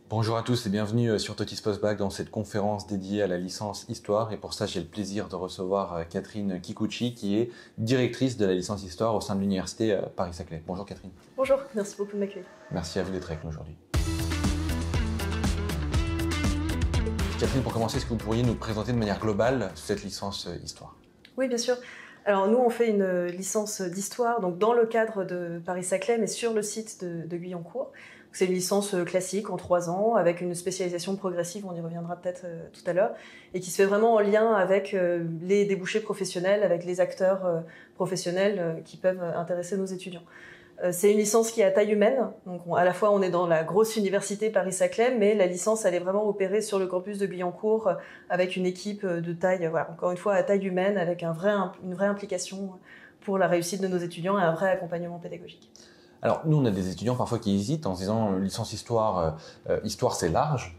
Bonjour à tous et bienvenue sur Totis Postbac dans cette conférence dédiée à la licence Histoire. Et pour ça, j'ai le plaisir de recevoir Catherine Kikuchi, qui est directrice de la licence Histoire au sein de l'Université Paris-Saclay. Bonjour Catherine. Bonjour, merci beaucoup de m'accueillir. Merci à vous d'être avec nous aujourd'hui. Catherine, pour commencer, est-ce que vous pourriez nous présenter de manière globale cette licence Histoire ? Oui, bien sûr. Alors nous, on fait une licence d'Histoire donc dans le cadre de Paris-Saclay, mais sur le site de Guyancourt. C'est une licence classique en 3 ans, avec une spécialisation progressive, on y reviendra peut-être tout à l'heure, et qui se fait vraiment en lien avec les débouchés professionnels, avec les acteurs professionnels qui peuvent intéresser nos étudiants. C'est une licence qui est à taille humaine, donc à la fois on est dans la grosse université Paris-Saclay, mais la licence elle est vraiment opérée sur le campus de Guyancourt avec une équipe de taille, voilà, encore une fois à taille humaine, avec une vraie implication pour la réussite de nos étudiants et un vrai accompagnement pédagogique. Alors nous on a des étudiants parfois qui hésitent en se disant licence Histoire, Histoire c'est large.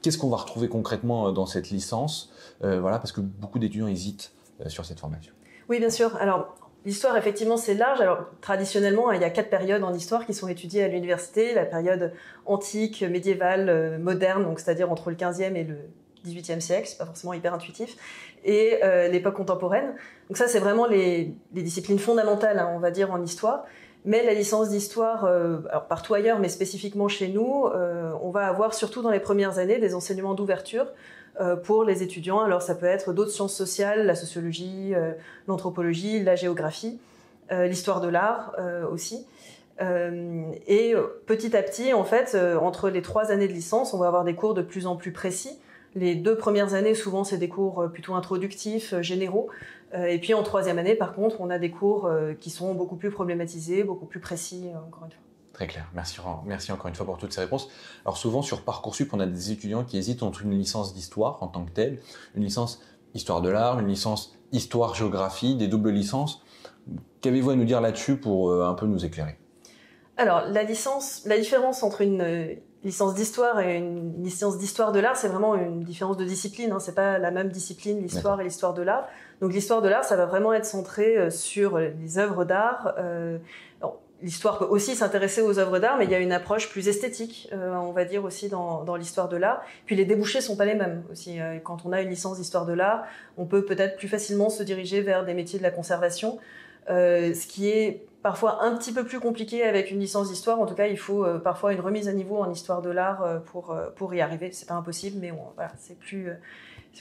Qu'est-ce qu'on va retrouver concrètement dans cette licence voilà, parce que beaucoup d'étudiants hésitent sur cette formation. Oui bien sûr, alors l'histoire, effectivement, c'est large. Alors, traditionnellement, il y a 4 périodes en histoire qui sont étudiées à l'université. La période antique, médiévale, moderne, donc c'est-à-dire entre le 15e et le 18e siècle, c'est pas forcément hyper intuitif, et l'époque contemporaine. Donc ça, c'est vraiment les disciplines fondamentales, hein, on va dire, en histoire. Mais la licence d'histoire, alors partout ailleurs, mais spécifiquement chez nous, on va avoir, surtout dans les premières années, des enseignements d'ouverture pour les étudiants. Alors ça peut être d'autres sciences sociales, la sociologie, l'anthropologie, la géographie, l'histoire de l'art aussi. Et petit à petit, en fait, entre les 3 années de licence, on va avoir des cours de plus en plus précis. Les 2 premières années, souvent, c'est des cours plutôt introductifs, généraux. Et puis en 3e année, par contre, on a des cours qui sont beaucoup plus problématisés, beaucoup plus précis, encore une fois. Très clair. Merci encore une fois pour toutes ces réponses. Alors souvent sur Parcoursup, on a des étudiants qui hésitent entre une licence d'histoire en tant que telle, une licence histoire de l'art, une licence histoire-géographie, des doubles licences. Qu'avez-vous à nous dire là-dessus pour un peu nous éclairer ? Alors la différence entre une licence d'histoire et une licence d'histoire de l'art, c'est vraiment une différence de discipline, hein. C'est pas la même discipline, l'histoire et l'histoire de l'art. Donc l'histoire de l'art, ça va vraiment être centré sur les œuvres d'art. L'histoire peut aussi s'intéresser aux œuvres d'art, mais il y a une approche plus esthétique, on va dire aussi dans l'histoire de l'art. Puis les débouchés sont pas les mêmes aussi. Quand on a une licence d'histoire de l'art, on peut peut-être plus facilement se diriger vers des métiers de la conservation, ce qui est parfois un petit peu plus compliqué avec une licence d'histoire. En tout cas, il faut parfois une remise à niveau en histoire de l'art pour y arriver. C'est pas impossible, mais voilà,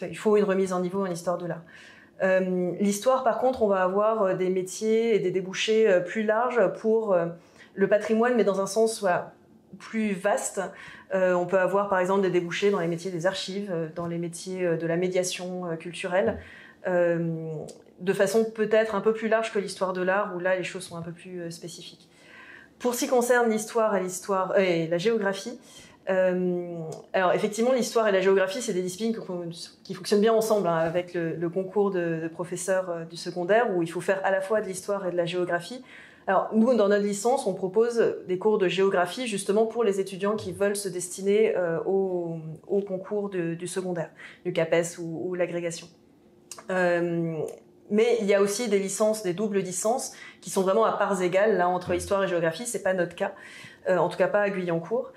il faut une remise en niveau en histoire de l'art. L'histoire, par contre, on va avoir des métiers et des débouchés plus larges pour le patrimoine, mais dans un sens plus vaste. On peut avoir, par exemple, des débouchés dans les métiers des archives, dans les métiers de la médiation culturelle, de façon peut-être un peu plus large que l'histoire de l'art, où là, les choses sont un peu plus spécifiques. Pour ce qui concerne l'histoire et la géographie, alors effectivement, l'histoire et la géographie, c'est des disciplines qui fonctionnent bien ensemble, hein, avec le concours de professeurs du secondaire, où il faut faire à la fois de l'histoire et de la géographie. Alors nous, dans notre licence, on propose des cours de géographie justement pour les étudiants qui veulent se destiner au concours du secondaire, du CAPES ou l'agrégation. Mais il y a aussi des licences, des doubles licences, qui sont vraiment à parts égales là entre histoire et géographie. C'est pas notre cas, en tout cas pas à Guyancourt.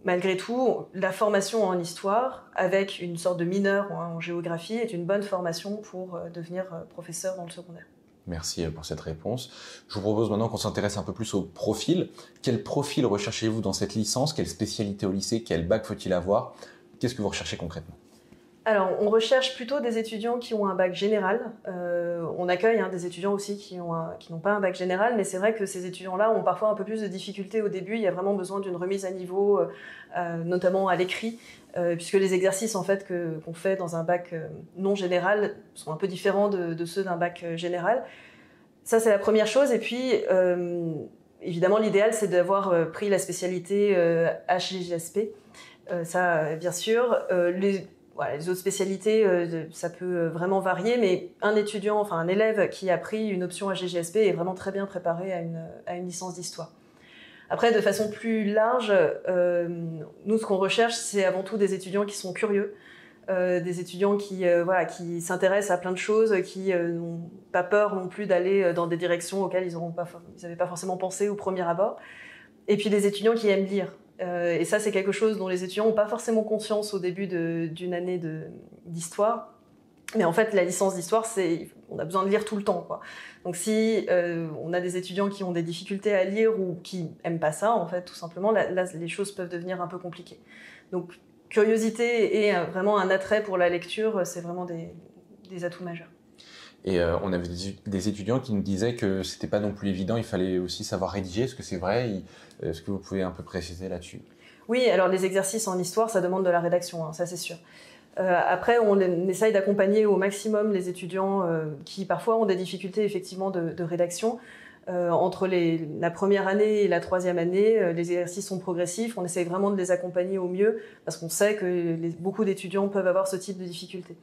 Malgré tout, la formation en histoire, avec une sorte de mineur en géographie, est une bonne formation pour devenir professeur dans le secondaire. Merci pour cette réponse. Je vous propose maintenant qu'on s'intéresse un peu plus au profil. Quel profil recherchez-vous dans cette licence ? Quelle spécialité au lycée ? Quel bac faut-il avoir ? Qu'est-ce que vous recherchez concrètement ? Alors, on recherche plutôt des étudiants qui ont un bac général. On accueille des étudiants aussi qui n'ont pas un bac général, mais c'est vrai que ces étudiants-là ont parfois un peu plus de difficultés au début. Il y a vraiment besoin d'une remise à niveau, notamment à l'écrit, puisque les exercices en fait qu'on fait dans un bac non général sont un peu différents de ceux d'un bac général. Ça, c'est la première chose. Et puis, évidemment, l'idéal, c'est d'avoir pris la spécialité HGSP. Ça, bien sûr. Les autres spécialités, ça peut vraiment varier, mais un élève qui a pris une option HGSP est vraiment très bien préparé à une licence d'histoire. Après, de façon plus large, nous, ce qu'on recherche, c'est avant tout des étudiants qui sont curieux, des étudiants qui s'intéressent à plein de choses, qui n'ont pas peur non plus d'aller dans des directions auxquelles ils n'avaient pas forcément pensé au premier abord. Et puis des étudiants qui aiment lire. Et ça, c'est quelque chose dont les étudiants n'ont pas forcément conscience au début d'une année d'histoire. Mais en fait, la licence d'histoire, on a besoin de lire tout le temps, quoi. Donc si on a des étudiants qui ont des difficultés à lire ou qui n'aiment pas ça, en fait, tout simplement, là, les choses peuvent devenir un peu compliquées. Donc curiosité et vraiment un attrait pour la lecture, c'est vraiment des atouts majeurs. Et on avait des étudiants qui nous disaient que c'était pas non plus évident, il fallait aussi savoir rédiger. Est-ce que c'est vrai? Est-ce que vous pouvez un peu préciser là-dessus? Oui, alors les exercices en histoire, ça demande de la rédaction, hein, ça c'est sûr. Après, on essaye d'accompagner au maximum les étudiants qui parfois ont des difficultés effectivement de rédaction. Entre la première année et la troisième année, les exercices sont progressifs. On essaye vraiment de les accompagner au mieux parce qu'on sait que beaucoup d'étudiants peuvent avoir ce type de difficultés.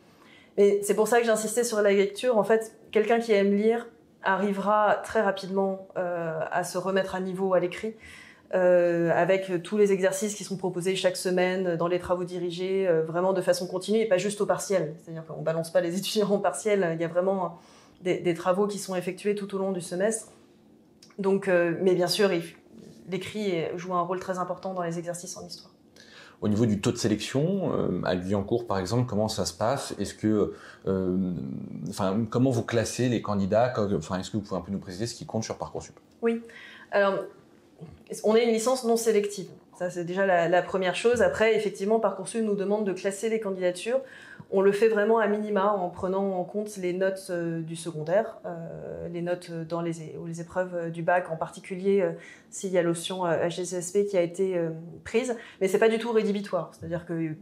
Mais c'est pour ça que j'insistais sur la lecture. En fait, quelqu'un qui aime lire arrivera très rapidement à se remettre à niveau à l'écrit. Avec tous les exercices qui sont proposés chaque semaine dans les travaux dirigés, vraiment de façon continue et pas juste au partiel. C'est-à-dire qu'on ne balance pas les étudiants en partiel, il y a vraiment des travaux qui sont effectués tout au long du semestre. Donc, mais bien sûr, l'écrit joue un rôle très important dans les exercices en histoire. Au niveau du taux de sélection, à Guyancourt par exemple, comment ça se passe? Est-ce que, comment vous classez les candidats? Est-ce que vous pouvez un peu nous préciser ce qui compte sur Parcoursup? Oui, alors on est une licence non sélective. Ça, c'est déjà la première chose. Après, effectivement, Parcoursup nous demande de classer les candidatures. On le fait vraiment à minima en prenant en compte les notes du secondaire, les notes dans les épreuves du bac, en particulier s'il y a l'option HGCSP qui a été prise. Mais ce n'est pas du tout rédhibitoire. C'est-à-dire qu'il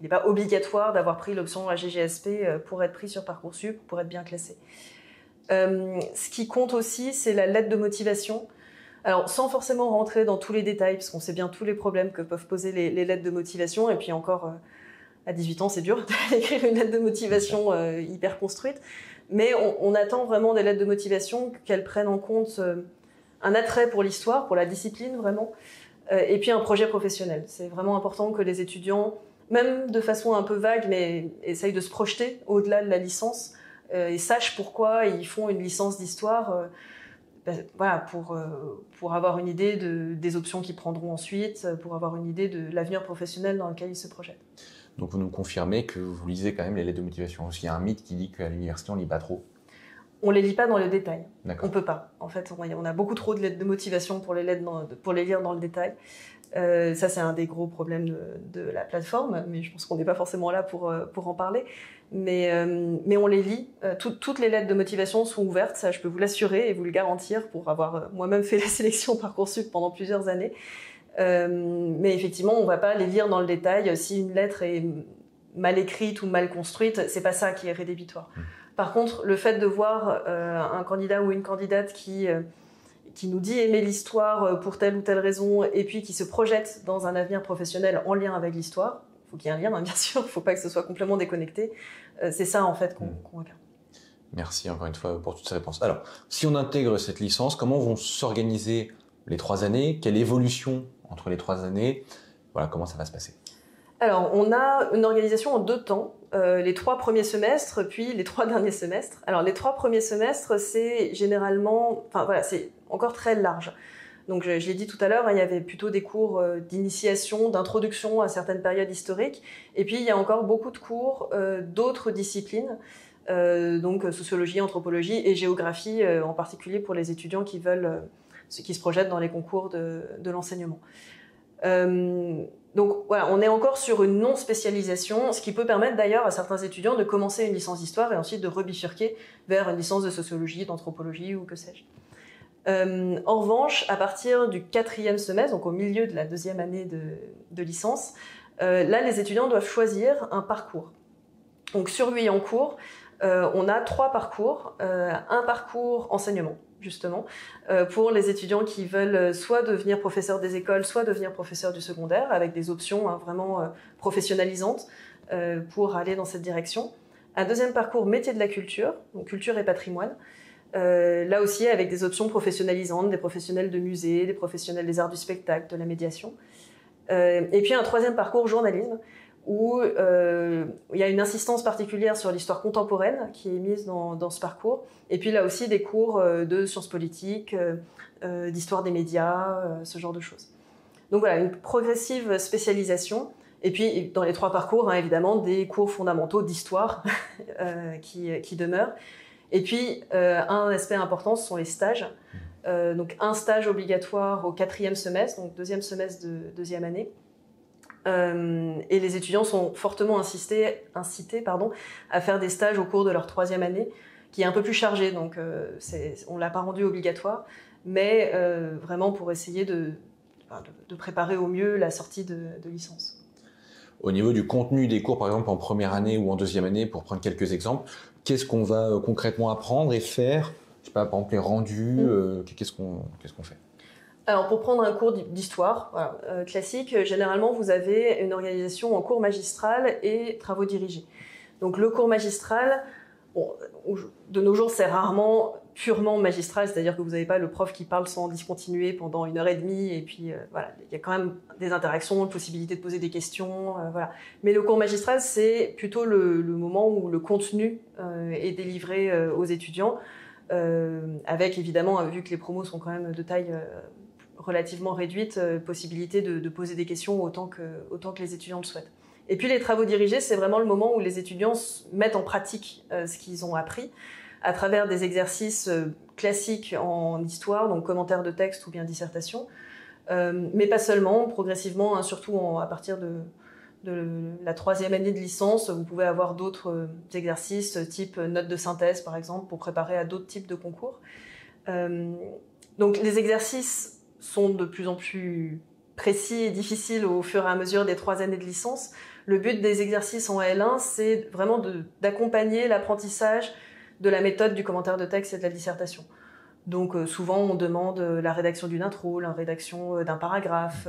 n'est pas obligatoire d'avoir pris l'option HGCSP pour être pris sur Parcoursup, pour être bien classé. Ce qui compte aussi, c'est la lettre de motivation. Alors, sans forcément rentrer dans tous les détails, parce qu'on sait bien tous les problèmes que peuvent poser les lettres de motivation, et puis encore, à 18 ans, c'est dur d'écrire une lettre de motivation hyper construite, mais on attend vraiment des lettres de motivation qu'elles prennent en compte un attrait pour l'histoire, pour la discipline vraiment, et puis un projet professionnel. C'est vraiment important que les étudiants, même de façon un peu vague, mais essayent de se projeter au-delà de la licence, et sachent pourquoi ils font une licence d'histoire, voilà, pour avoir une idée des options qu'ils prendront ensuite, pour avoir une idée de l'avenir professionnel dans lequel ils se projettent. Donc vous nous confirmez que vous lisez quand même les lettres de motivation. Parce qu'il y a un mythe qui dit qu'à l'université on ne lit pas trop. On ne les lit pas dans le détail. D'accord. On ne peut pas. En fait, on a beaucoup trop de lettres de motivation pour les lire dans le détail. Ça, c'est un des gros problèmes de la plateforme, mais je pense qu'on n'est pas forcément là pour en parler. Mais on les lit. Toutes les lettres de motivation sont ouvertes, ça je peux vous l'assurer et vous le garantir pour avoir moi-même fait la sélection Parcoursup pendant plusieurs années. Mais effectivement, on ne va pas les lire dans le détail. Si une lettre est mal écrite ou mal construite, c'est pas ça qui est rédhibitoire. Par contre, le fait de voir un candidat ou une candidate qui nous dit aimer l'histoire pour telle ou telle raison et puis qui se projette dans un avenir professionnel en lien avec l'histoire, il faut qu'il y ait un lien, hein, bien sûr, il ne faut pas que ce soit complètement déconnecté. C'est ça, en fait, qu'on regarde. Merci encore une fois pour toutes ces réponses. Alors, si on intègre cette licence, comment vont s'organiser les 3 années? Quelle évolution entre les 3 années? Voilà, comment ça va se passer? Alors, on a une organisation en 2 temps. Les 3 premiers semestres, puis les 3 derniers semestres. Alors, les 3 premiers semestres, c'est généralement... Enfin, voilà, c'est encore très large. Donc, je l'ai dit tout à l'heure, il y avait plutôt des cours d'initiation, d'introduction à certaines périodes historiques. Et puis, il y a encore beaucoup de cours d'autres disciplines, donc sociologie, anthropologie et géographie, en particulier pour les étudiants qui se projettent dans les concours de l'enseignement. Donc voilà, on est encore sur une non-spécialisation, ce qui peut permettre d'ailleurs à certains étudiants de commencer une licence d'histoire et ensuite de rebifurquer vers une licence de sociologie, d'anthropologie ou que sais-je. En revanche, à partir du 4e semestre, donc au milieu de la 2e année de licence, là les étudiants doivent choisir un parcours. Donc sur Guyancourt, on a 3 parcours, un parcours enseignement, justement, pour les étudiants qui veulent soit devenir professeurs des écoles, soit devenir professeurs du secondaire, avec des options vraiment professionnalisantes pour aller dans cette direction. Un 2e parcours métier de la culture, donc culture et patrimoine, là aussi avec des options professionnalisantes, des professionnels de musée, des professionnels des arts du spectacle, de la médiation. Et puis un 3e parcours journalisme, où il y a une insistance particulière sur l'histoire contemporaine qui est mise dans ce parcours. Et puis là aussi des cours de sciences politiques, d'histoire des médias, ce genre de choses. Donc voilà, une progressive spécialisation. Et puis, dans les 3 parcours, hein, évidemment, des cours fondamentaux d'histoire qui demeurent. Et puis, un aspect important, ce sont les stages. Donc, un stage obligatoire au 4e semestre, donc 2e semestre de 2e année. Et les étudiants sont fortement incités à faire des stages au cours de leur 3e année, qui est un peu plus chargée. Donc, on ne l'a pas rendu obligatoire, mais vraiment pour essayer de préparer au mieux la sortie de licence. Au niveau du contenu des cours, par exemple en première année ou en 2e année, pour prendre quelques exemples, qu'est-ce qu'on va concrètement apprendre et faire? Je sais pas, par exemple les rendus, qu'est-ce qu'on fait? Alors pour prendre un cours d'histoire classique, généralement vous avez une organisation en cours magistral et travaux dirigés. Donc le cours magistral, de nos jours c'est rarement purement magistral, c'est-à-dire que vous n'avez pas le prof qui parle sans discontinuer pendant 1h30 et puis voilà, il y a quand même des interactions, une possibilité de poser des questions, voilà. Mais le cours magistral c'est plutôt le moment où le contenu est délivré aux étudiants, avec évidemment, vu que les promos sont quand même de taille relativement réduite, possibilité de poser des questions autant que les étudiants le souhaitent. Et puis les travaux dirigés, c'est vraiment le moment où les étudiants mettent en pratique ce qu'ils ont appris à travers des exercices classiques en histoire, donc commentaires de texte ou bien dissertation, mais pas seulement, progressivement, hein, surtout à partir de la 3e année de licence, vous pouvez avoir d'autres exercices type notes de synthèse par exemple pour préparer à d'autres types de concours. Donc les exercices sont de plus en plus précis et difficiles au fur et à mesure des 3 années de licence. Le but des exercices en L1, c'est vraiment d'accompagner l'apprentissage de la méthode du commentaire de texte et de la dissertation. Donc souvent on demande la rédaction d'une intro, la rédaction d'un paragraphe,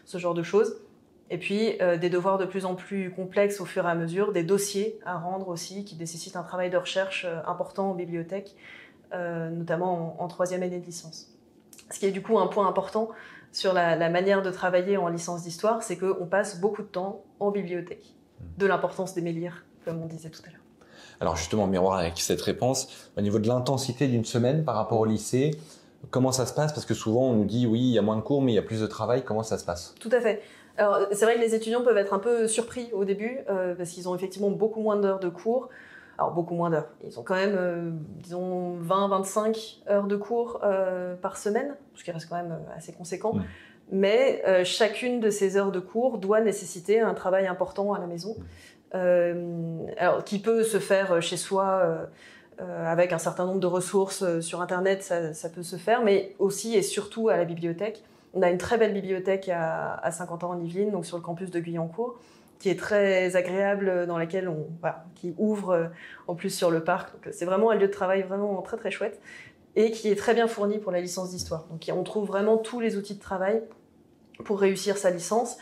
ce genre de choses. Et puis des devoirs de plus en plus complexes au fur et à mesure, des dossiers à rendre aussi qui nécessitent un travail de recherche important en bibliothèque, notamment en 3e année de licence. Ce qui est du coup un point important sur la manière de travailler en licence d'histoire, c'est qu'on passe beaucoup de temps en bibliothèque, de l'importance d'aimer lire, comme on disait tout à l'heure. Alors justement, miroir avec cette réponse, au niveau de l'intensité d'une semaine par rapport au lycée, comment ça se passe? Parce que souvent on nous dit oui, il y a moins de cours, mais il y a plus de travail. Comment ça se passe? Tout à fait. Alors c'est vrai que les étudiants peuvent être un peu surpris au début, parce qu'ils ont effectivement beaucoup moins d'heures de cours. Alors beaucoup moins d'heures. Ils ont quand même, disons, 20-25 heures de cours par semaine, ce qui reste quand même assez conséquent. Mais chacune de ces heures de cours doit nécessiter un travail important à la maison, alors, qui peut se faire chez soi avec un certain nombre de ressources sur Internet, ça peut se faire, mais aussi et surtout à la bibliothèque. On a une très belle bibliothèque à Saint-Quentin-en-Yvelines, donc sur le campus de Guyancourt, qui est très agréable, dans laquelle qui ouvre en plus sur le parc. Donc, c'est vraiment un lieu de travail vraiment très très chouette et qui est très bien fourni pour la licence d'histoire. Donc on trouve vraiment tous les outils de travail pour réussir sa licence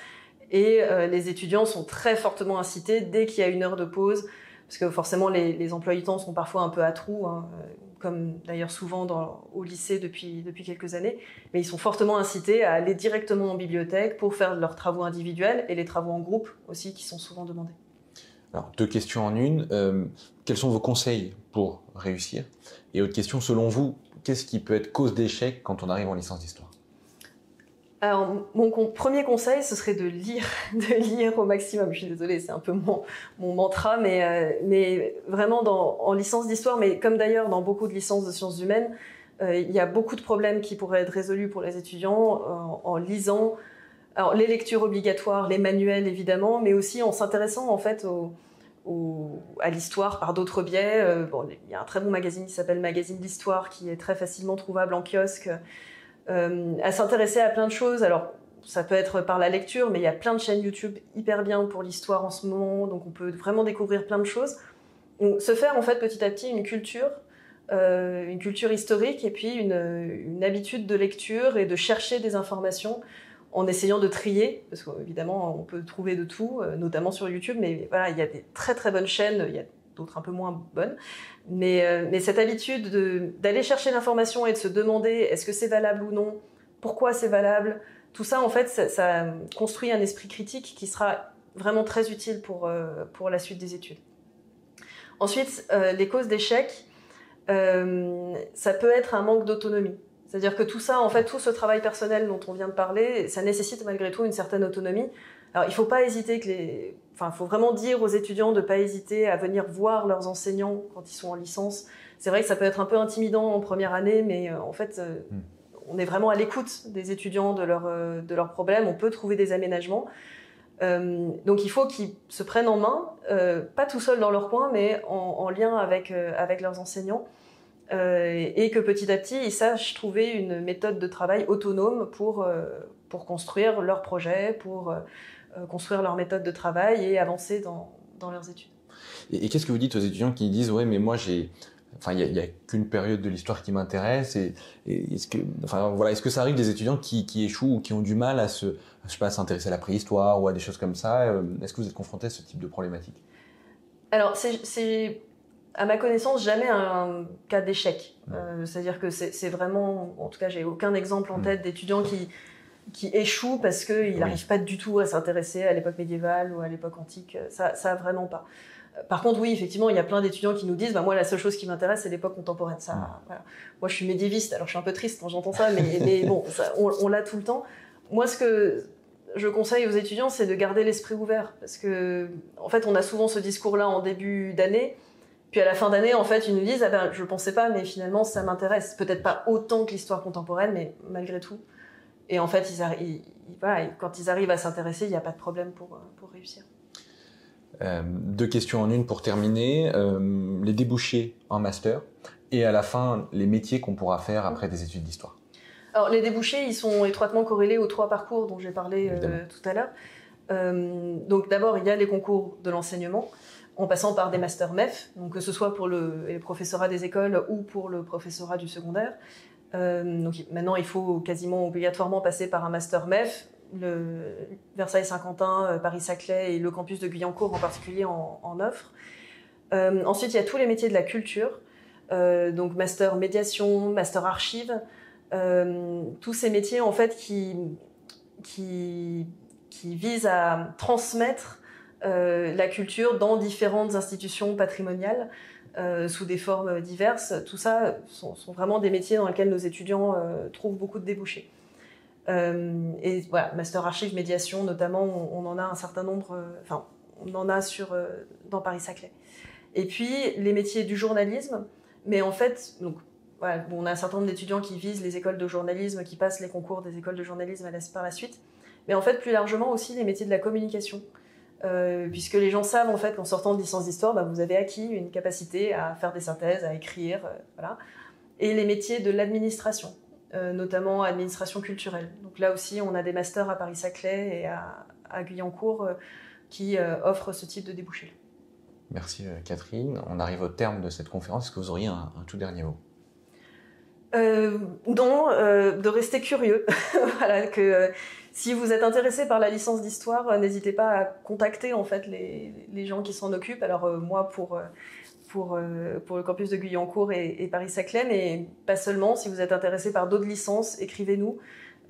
et les étudiants sont très fortement incités dès qu'il y a une heure de pause, parce que forcément les emplois du temps sont parfois un peu à trous, hein, comme d'ailleurs souvent au lycée depuis quelques années, mais ils sont fortement incités à aller directement en bibliothèque pour faire leurs travaux individuels et les travaux en groupe aussi qui sont souvent demandés. Alors 2 questions en une. Quels sont vos conseils pour réussir? Et autre question, selon vous, qu'est-ce qui peut être cause d'échec quand on arrive en licence d'histoire? Alors, mon premier conseil, ce serait de lire au maximum. Je suis désolée, c'est un peu mon mantra, mais vraiment en licence d'histoire, mais comme d'ailleurs dans beaucoup de licences de sciences humaines, il y a beaucoup de problèmes qui pourraient être résolus pour les étudiants en lisant alors, les lectures obligatoires, les manuels évidemment, mais aussi en s'intéressant en fait à l'histoire par d'autres biais. Il y a un très bon magazine qui s'appelle Magazine d'Histoire qui est très facilement trouvable en kiosque. À s'intéresser à plein de choses. Alors, ça peut être par la lecture, mais il y a plein de chaînes YouTube hyper bien pour l'histoire en ce moment, donc on peut vraiment découvrir plein de choses. Donc, se faire en fait petit à petit une culture historique et puis une habitude de lecture et de chercher des informations en essayant de trier, parce qu'évidemment on peut trouver de tout, notamment sur YouTube, mais voilà, il y a des très très bonnes chaînes, il y a d'autres un peu moins bonnes, mais cette habitude d'aller chercher l'information et de se demander est-ce que c'est valable ou non, pourquoi c'est valable, tout ça en fait ça construit un esprit critique qui sera vraiment très utile pour la suite des études. Ensuite, les causes d'échec, ça peut être un manque d'autonomie. C'est-à-dire que tout ça, en fait, tout ce travail personnel dont on vient de parler, ça nécessite malgré tout une certaine autonomie. Alors, il ne faut pas hésiter il faut vraiment dire aux étudiants de ne pas hésiter à venir voir leurs enseignants quand ils sont en licence. C'est vrai que ça peut être un peu intimidant en première année, mais en fait, on est vraiment à l'écoute des étudiants, de leurs problèmes. On peut trouver des aménagements. Donc, il faut qu'ils se prennent en main, pas tout seuls dans leur coin, mais en lien avec leurs enseignants. Et que petit à petit, ils sachent trouver une méthode de travail autonome pour construire leur projet, pour construire leur méthode de travail et avancer dans leurs études. Et qu'est-ce que vous dites aux étudiants qui disent « Ouais, mais moi, il n'y a qu'une période de l'histoire qui m'intéresse » et est-ce que ça arrive des étudiants qui échouent ou qui ont du mal à s'intéresser à la préhistoire ou à des choses comme ça? Est-ce que vous êtes confronté à ce type de problématique? Alors, c'est à ma connaissance, jamais un cas d'échec. C'est-à-dire que c'est vraiment, en tout cas, j'ai aucun exemple en tête d'étudiants qui échouent parce qu'ils n'arrivent pas du tout à s'intéresser à l'époque médiévale ou à l'époque antique. Ça vraiment pas. Par contre, oui, effectivement, il y a plein d'étudiants qui nous disent moi, la seule chose qui m'intéresse, c'est l'époque contemporaine. Voilà. Moi, je suis médiéviste, alors je suis un peu triste quand j'entends ça, mais bon, on l'a tout le temps. Moi, ce que je conseille aux étudiants, c'est de garder l'esprit ouvert. Parce que, en fait, on a souvent ce discours-là en début d'année. Puis à la fin d'année, en fait, ils nous disent je ne pensais pas, mais finalement, ça m'intéresse. Peut-être pas autant que l'histoire contemporaine, mais malgré tout. Et en fait, quand ils arrivent à s'intéresser, il n'y a pas de problème pour réussir. 2 questions en une pour terminer. Les débouchés en master et à la fin, les métiers qu'on pourra faire après des études d'histoire. Alors, les débouchés, ils sont étroitement corrélés aux 3 parcours dont j'ai parlé tout à l'heure. Donc d'abord, il y a les concours de l'enseignement, en passant par des masters MEF, donc que ce soit pour le professorat des écoles ou pour le professorat du secondaire. Donc maintenant, il faut quasiment obligatoirement passer par un master MEF. Le Versailles-Saint-Quentin, Paris-Saclay et le campus de Guyancourt en particulier en offrent. Ensuite, il y a tous les métiers de la culture, donc master médiation, master archives, tous ces métiers en fait qui visent à transmettre la culture dans différentes institutions patrimoniales sous des formes diverses. Tout ça sont vraiment des métiers dans lesquels nos étudiants trouvent beaucoup de débouchés. Et voilà, master archives, médiation notamment, on en a un certain nombre, on en a dans Paris-Saclay. Et puis les métiers du journalisme, mais en fait, donc, voilà, on a un certain nombre d'étudiants qui visent les écoles de journalisme, qui passent les concours des écoles de journalisme par la suite, mais en fait plus largement aussi les métiers de la communication. Puisque les gens savent en fait qu'en sortant de licence d'histoire, vous avez acquis une capacité à faire des synthèses, à écrire, voilà. Et les métiers de l'administration, notamment administration culturelle. Donc là aussi, on a des masters à Paris-Saclay et à Guyancourt qui offrent ce type de débouchés. Merci Catherine. On arrive au terme de cette conférence. Est-ce que vous auriez un tout dernier mot? De rester curieux. Voilà, que si vous êtes intéressé par la licence d'histoire, n'hésitez pas à contacter en fait les gens qui s'en occupent. Alors moi pour le campus de Guyancourt et Paris-Saclay, mais pas seulement. Si vous êtes intéressé par d'autres licences, écrivez-nous.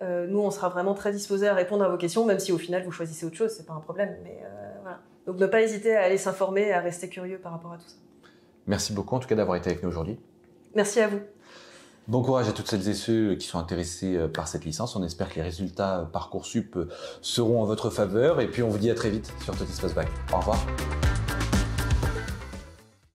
Nous, on sera vraiment très disposés à répondre à vos questions, même si au final vous choisissez autre chose, c'est pas un problème. Mais voilà. Donc ne pas hésiter à aller s'informer et à rester curieux par rapport à tout ça. Merci beaucoup en tout cas d'avoir été avec nous aujourd'hui. Merci à vous. Bon courage à toutes celles et ceux qui sont intéressés par cette licence. On espère que les résultats Parcoursup seront en votre faveur. Et puis on vous dit à très vite sur Totis Post Bac. Au revoir.